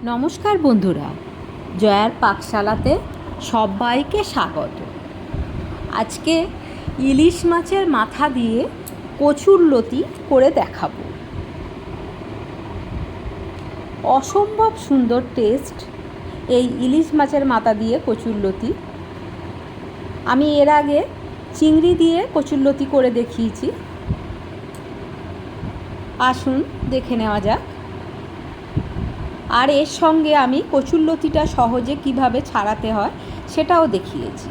নমস্কার বন্ধুরা, জয়ার পাকশালাতে সবাইকে স্বাগত। আজকে ইলিশ মাছের মাথা দিয়ে কচুরলতি করে দেখাবো। অসম্ভব সুন্দর টেস্ট এই ইলিশ মাছের মাথা দিয়ে কচুরলতি। আমি এর আগে চিংড়ি দিয়ে কচুরলতি করে দেখিয়েছি, আসুন দেখে নেওয়া যাক। আর এর সঙ্গে আমি কচুরলতিটা সহজে কিভাবে ছাড়াতে হয় সেটাও দেখিয়েছি।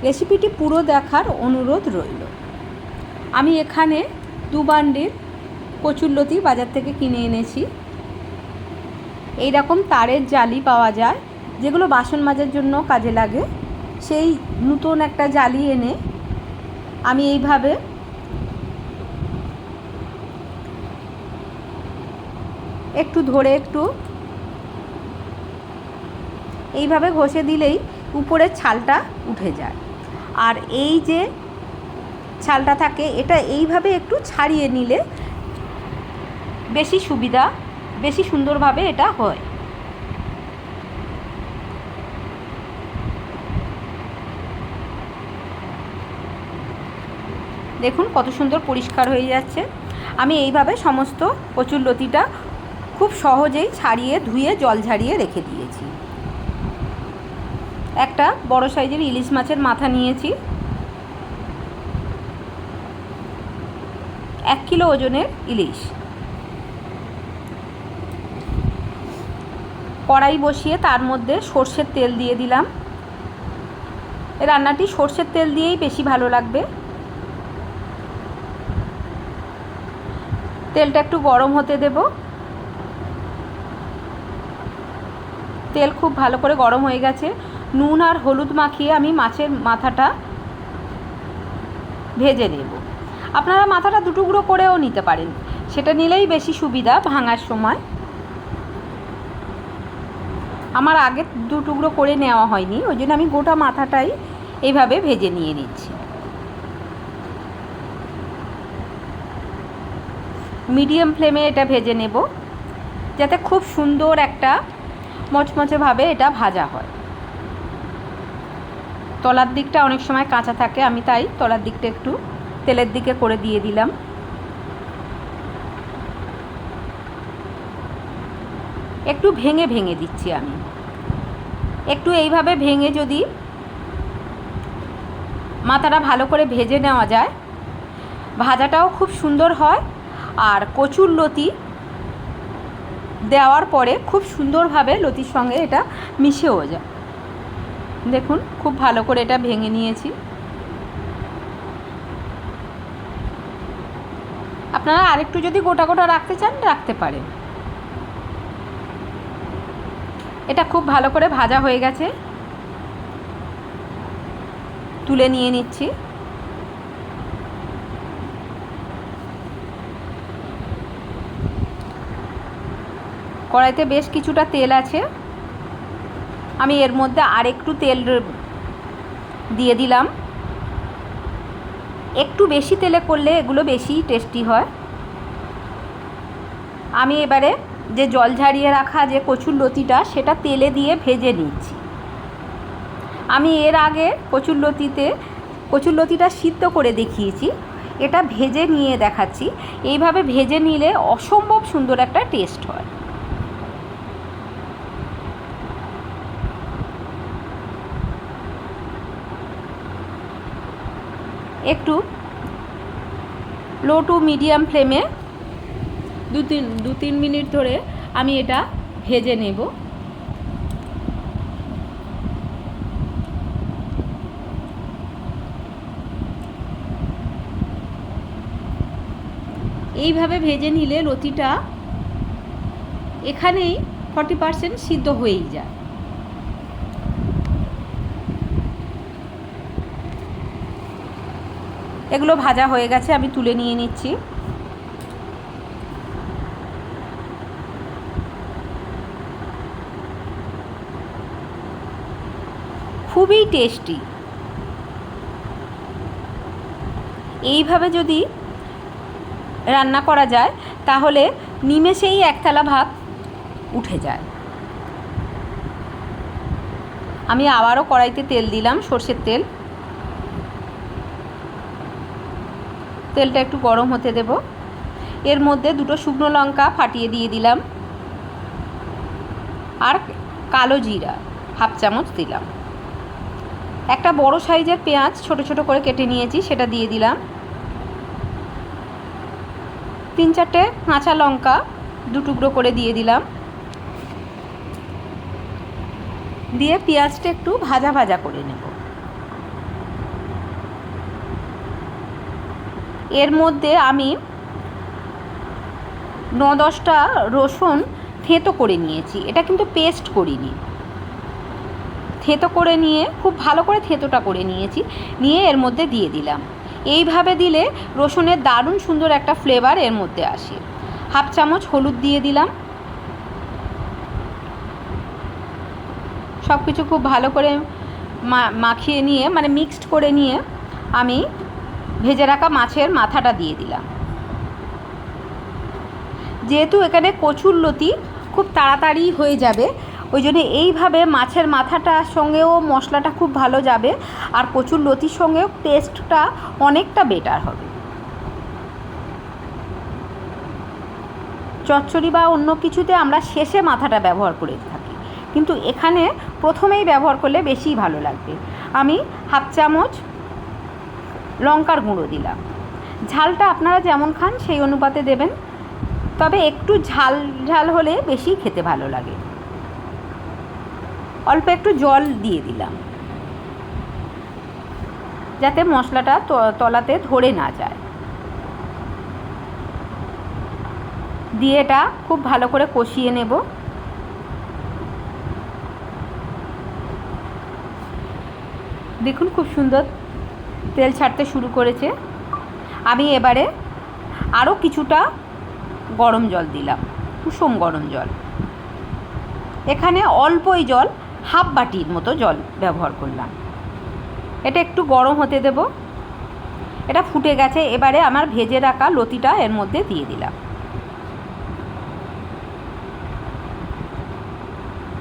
রেসিপিটি পুরো দেখার অনুরোধ রইল। আমি এখানে 2 বান্ডিল কচুরলতি বাজার থেকে কিনে এনেছি। এই রকম তারের জালি পাওয়া যায়, যেগুলো বাসন মাজার জন্য কাজে লাগে। সেই নতুন একটা জালি এনে আমি এইভাবে একটু ধরে এইভাবে ঘষে দিলেই উপরের ছালটা উঠে যায়। আর এই যে ছালটা থাকে, এটা এইভাবে একটু ছাড়িয়ে নিলে বেশি সুবিধা, বেশি সুন্দরভাবে এটা হয়। দেখুন কত সুন্দর পরিষ্কার হয়ে যাচ্ছে। আমি এইভাবে সমস্ত কচুরলতিটা খুব সহজেই ছাড়িয়ে ধুয়ে জল ঝারিয়ে রেখে দিয়েছি। একটা বড় সাইজের ইলিশ মাছের মাথা নিয়েছি, 1 কিলো ওজনের ইলিশ। কড়াই বসিয়ে তার মধ্যে সর্ষের তেল দিয়ে দিলাম। এই রান্নাটি সর্ষের তেল দিয়েই বেশি ভালো লাগবে। তেলটা একটু গরম হতে দেব। তেল খুব ভালো করে গরম হয়ে গেছে। নুন আর হলুদ মাখিয়ে আমি মাছের মাথাটা ভেজে নেব। আপনারা মাথাটা 2 টুকরো করেও নিতে পারেন, সেটা নিলেই বেশি সুবিধা ভাঙার সময়। আমার আগে 2 টুকরো করে নেওয়া হয়নি, ওই জন্য আমি গোটা মাথাটাই এইভাবে ভেজে নিয়ে নিচ্ছি। মিডিয়াম ফ্লেমে এটা ভেজে নেব, যাতে খুব সুন্দর একটা মচমচেভাবে এটা ভাজা হয়। তলার দিকটা অনেক সময় কাঁচা থাকে, আমি তাই তলার দিকটা একটু তেলের দিকে করে দিয়ে দিলাম। একটু ভেঙে ভেঙে দিচ্ছি আমি। একটু এইভাবে ভেঙে যদি মাথাটা ভালো করে ভেজে নেওয়া যায়, ভাজাটাও খুব সুন্দর হয়। আর কচুরলতি দেওয়ার পরে খুব সুন্দরভাবে লতির সঙ্গে এটা মিশেও যায়। দেখুন খুব ভালো করে এটা ভেঙে নিয়েছি। আপনারা আরেকটু যদি গোটা গোটা রাখতে চান রাখতে পারেন। এটা খুব ভালো করে ভাজা হয়ে গেছে, তুলে নিয়ে নিচ্ছি। কড়াইতে বেশ কিছুটা তেল আছে, আমি এর মধ্যে আর একটু তেল দিয়ে দিলাম। একটু বেশি তেলে করলে এগুলো বেশি টেস্টি হয়। আমি এবারে যে জল ঝারিয়ে রাখা যে কচুরলতিটা, সেটা তেলে দিয়ে ভেজে নিচ্ছি। আমি এর আগে কচুরলতিটা সিদ্ধ করে দেখিয়েছি, এটা ভেজে নিয়ে দেখাচ্ছি। এইভাবে ভেজে নিলে অসম্ভব সুন্দর একটা টেস্ট হয়। একটু লো টু মিডিয়াম ফ্লেমে 2-3 মিনিট ধরে আমি এটা ভেজে নেব। এইভাবে ভেজে নিলে লতিটা এখানেই 40% সিদ্ধ হয়েই যায়। এগুলো ভাজা হয়ে গেছে, আমি তুলে নিয়ে নিচ্ছি। খুবই টেস্টি। এইভাবে যদি রান্না করা যায় তাহলে নিমেষেই 1 থালা ভাত উঠে যায়। আমি আবারও কড়াইতে তেল দিলাম, সর্ষের তেল। তেলটা একটু গরম হতে দেব। এর মধ্যে 2টো শুকনো লঙ্কা ফাটিয়ে দিয়ে দিলাম, আর কালো জিরা 1/2 চামচ দিলাম। একটা বড় সাইজের পেঁয়াজ ছোট ছোট করে কেটে নিয়েছি, সেটা দিয়ে দিলাম। 3-4টে কাঁচা লঙ্কা 2 টুকরো করে দিয়ে দিলাম। দিয়ে পেঁয়াজটা একটু ভাজা ভাজা করে নেব। এর মধ্যে আমি 9-10টা রসুন থেঁতো করে নিয়েছি, এটা কিন্তু পেস্ট করিনি। থেঁতো করে নিয়ে খুব ভালো করে থেঁতোটা করে নিয়েছি, নিয়ে এর মধ্যে দিয়ে দিলাম। এইভাবে দিলে রসুনের দারুণ সুন্দর একটা ফ্লেভার এর মধ্যে আসে। 1/2 চামচ হলুদ দিয়ে দিলাম। সব কিছু খুব ভালো করে মাখিয়ে নিয়ে, মানে মিক্সড করে নিয়ে, আমি ভেজে রাখা মাছের মাথাটা দিয়ে দিলাম। যেহেতু এখানে কচুরলতি খুব তাড়াতাড়ি হয়ে যাবে, ওই জন্য এইভাবে মাছের মাথাটার সঙ্গেও মশলাটা খুব ভালো যাবে, আর কচুরলতির সঙ্গেও টেস্টটা অনেকটা বেটার হবে। চচ্চড়ি বা অন্য কিছুতে আমরা শেষে মাথাটা ব্যবহার করে থাকি, কিন্তু এখানে প্রথমেই ব্যবহার করলে বেশি ভালো লাগবে। আমি 1/2 চামচ লঙ্কার গুঁড়ো দিলাম। ঝালটা আপনারা যেমন খান সেই অনুপাতে দেবেন, তবে একটু ঝাল ঝাল হলে বেশি খেতে ভালো লাগে। অল্প একটু জল দিয়ে দিলাম, যাতে মশলাটা তলাতে ধরে না যায়। দিয়ে এটা খুব ভালো করে কষিয়ে নেব। দেখুন খুব সুন্দর তেল ছাড়তে শুরু করেছে। আমি এবারে আরও কিছুটা গরম জল দিলাম, কুসুম গরম জল। এখানে অল্পই জল, 1/2 বাটির মতো জল ব্যবহার করলাম। এটা একটু গরম হতে দেব। এটা ফুটে গেছে, এবারে আমার ভেজে রাখা লতিটা এর মধ্যে দিয়ে দিলাম।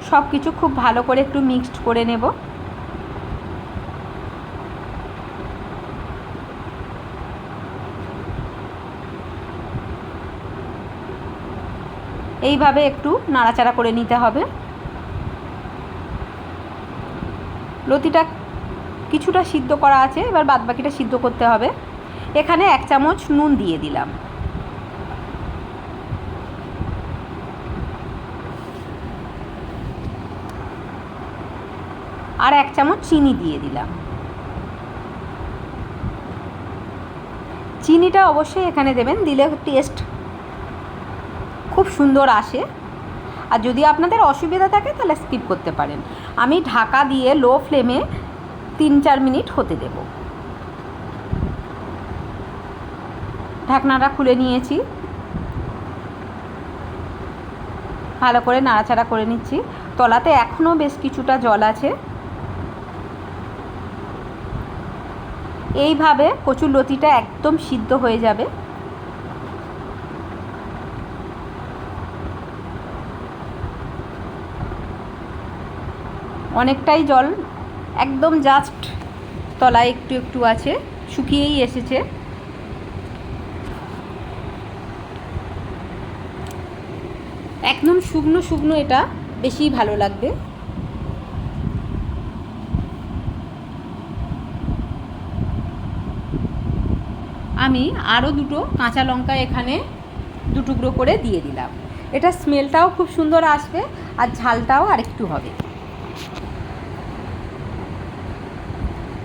সব কিছু খুব ভালো করে একটু মিক্সড করে নেব। এইভাবে একটু নাড়াচাড়া করে নিতে হবে। লতিটা কিছুটা সিদ্ধ করা আছে, এবার বাদবাকিটা সিদ্ধ করতে হবে। এখানে 1 চামচ নুন দিয়ে দিলাম, আর 1 চামচ চিনি দিয়ে দিলাম। চিনিটা অবশ্যই এখানে দেবেন, দিলে টেস্ট খুব সুন্দর আসে। আর যদি আপনাদের অসুবিধা থাকে তাহলে স্কিপ করতে পারেন। আমি ঢাকা দিয়ে লো ফ্লেমে 3-4 মিনিট হতে দেব। ঢাকনাটা খুলে নিয়েছি, ভালো করে নাড়াচাড়া করে নিচ্ছি। তলাতে এখনও বেশ কিছুটা জল আছে। এইভাবে কচুরলতিটা একদম সিদ্ধ হয়ে যাবে। অনেকটাই জল, একদম জাস্ট তলায় একটু একটু আছে, শুকিয়েই এসেছে। একদম শুকনো শুকনো এটা বেশি ভালো লাগবে। আমি আরও 2টো কাঁচা লঙ্কা এখানে 2 টুকরো করে দিয়ে দিলাম। এটা স্মেলটাও খুব সুন্দর আসবে, আর ঝালটাও আরেকটু হবে।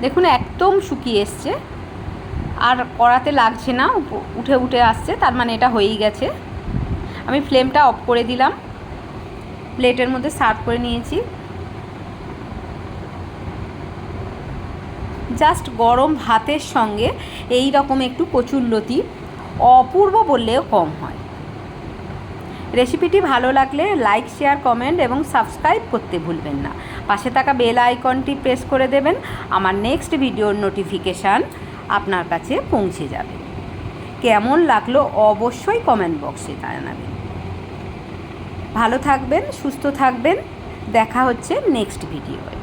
দেখুন একদম শুকিয়ে এসছে, আর কড়াতে লাগছে না, উঠে উঠে আসছে, তার মানে এটা হয়েই গেছে। আমি ফ্লেমটা অফ করে দিলাম, প্লেটের মধ্যে সার্ভ করে নিয়েছি। জাস্ট গরম ভাতের সঙ্গে এই রকম একটু কচুরলতি অপূর্ব বললেও কম হয়। রেসিপিটি ভালো লাগলে লাইক, শেয়ার, কমেন্ট এবং সাবস্ক্রাইব করতে ভুলবেন না। পাশে থাকা বেল আইকনটি প্রেস করে দেবেন, আমার নেক্সট ভিডিওর নোটিফিকেশান আপনার কাছে পৌঁছে যাবে। কেমন লাগলো অবশ্যই কমেন্ট বক্সে জানাবেন। ভালো থাকবেন, সুস্থ থাকবেন। দেখা হচ্ছে নেক্সট ভিডিওয়।